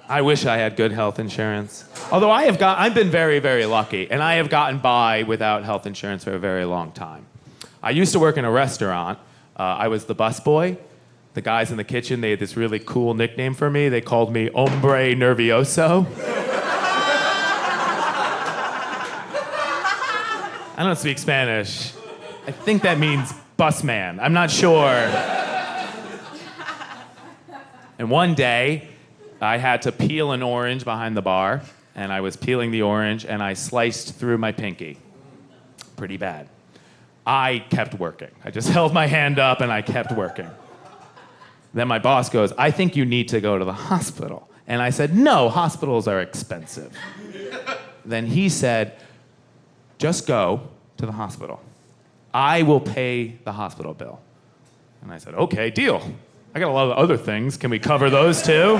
I wish I had good health insurance. Although I've been very, very lucky, and I have gotten by without health insurance for a very long time. I used to work in a restaurant. I was the busboy. The guys in the kitchen, they had this really cool nickname for me. They called me Hombre Nervioso. I don't speak Spanish. I think that means busman. I'm not sure. And one day, I had to peel an orange behind the bar, and I was peeling the orange, and I sliced through my pinky. Pretty bad. I kept working. I just held my hand up, and I kept working. Then my boss goes, I think you need to go to the hospital. And I said, no, hospitals are expensive. Then he said, just go to the hospital. I will pay the hospital bill. And I said, okay, deal. I got a lot of other things. Can we cover those too?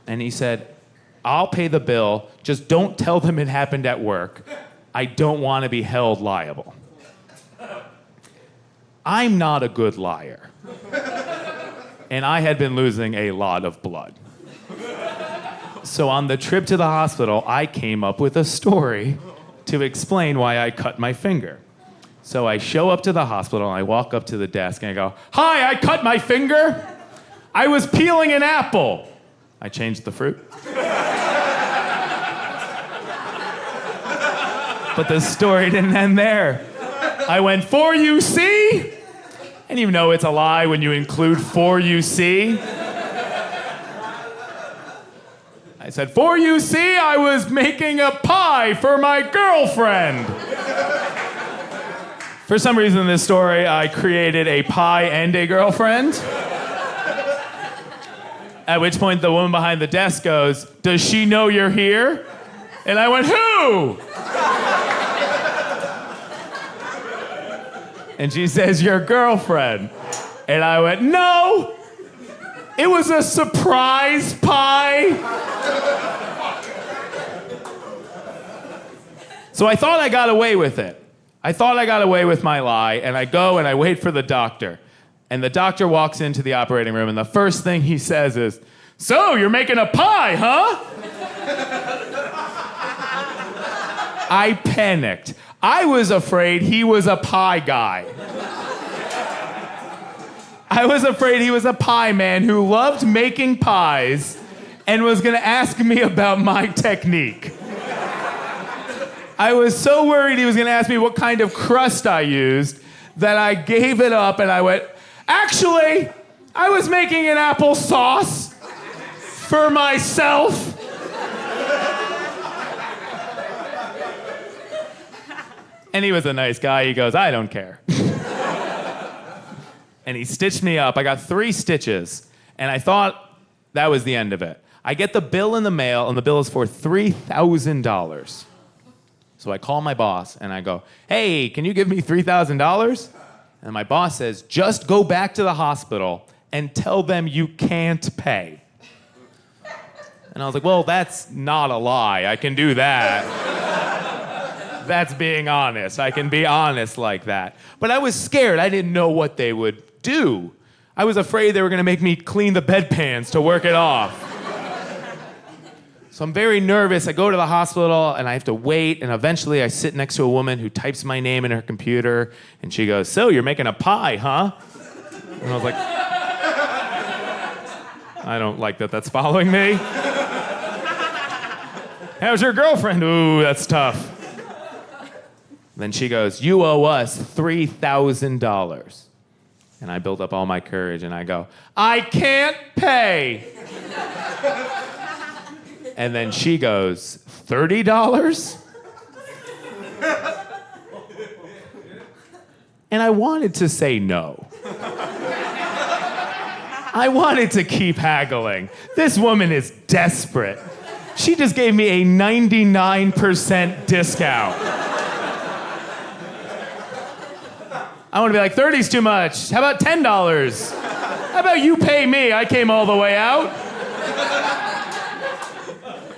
And he said, I'll pay the bill. Just don't tell them it happened at work. I don't want to be held liable. I'm not a good liar. And I had been losing a lot of blood. So on the trip to the hospital, I came up with a story to explain why I cut my finger. So I show up to the hospital, and I walk up to the desk, and I go, hi, I cut my finger. I was peeling an apple. I changed the fruit. But the story didn't end there. I went, 4UC? And you know it's a lie when you include 4UC. I said, 4UC, I was making a pie for my girlfriend. For some reason in this story, I created a pie and a girlfriend. At which point the woman behind the desk goes, does she know you're here? And I went, who? And she says, your girlfriend. And I went, no, it was a surprise pie. So I thought I got away with it. I thought I got away with my lie, and I go and I wait for the doctor. And the doctor walks into the operating room, and the first thing he says is, so, you're making a pie, huh? I panicked. I was afraid he was a pie guy. I was afraid he was a pie man who loved making pies and was gonna ask me about my technique. I was so worried he was gonna ask me what kind of crust I used that I gave it up and I went, actually, I was making an apple sauce for myself. And he was a nice guy. He goes, I don't care. And he stitched me up. I got 3 stitches, and I thought that was the end of it. I get the bill in the mail, and the bill is for $3,000. So I call my boss, and I go, hey, can you give me $3,000? And my boss says, just go back to the hospital and tell them you can't pay. And I was like, well, that's not a lie. I can do that. That's being honest. I can be honest like that. But I was scared. I didn't know what they would do. I was afraid they were going to make me clean the bedpans to work it off. So I'm very nervous. I go to the hospital, and I have to wait, and eventually I sit next to a woman who types my name in her computer, and she goes, so, you're making a pie, huh? And I was like, I don't like that that's following me. How's your girlfriend? Ooh, that's tough. Then she goes, you owe us $3,000. And I build up all my courage, and I go, I can't pay. And then she goes, $30? And I wanted to say no. I wanted to keep haggling. This woman is desperate. She just gave me a 99% discount. I want to be like, 30's too much. How about $10? How about you pay me? I came all the way out.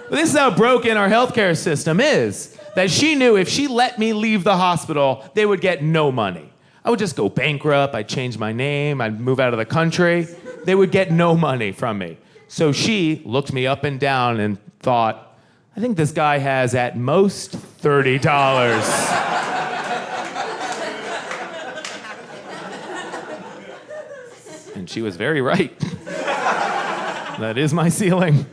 But this is how broken our healthcare system is. That she knew if she let me leave the hospital, they would get no money. I would just go bankrupt. I'd change my name. I'd move out of the country. they would get no money from me. So she looked me up and down and thought, I think this guy has at most $30. And she was very right. That is my ceiling.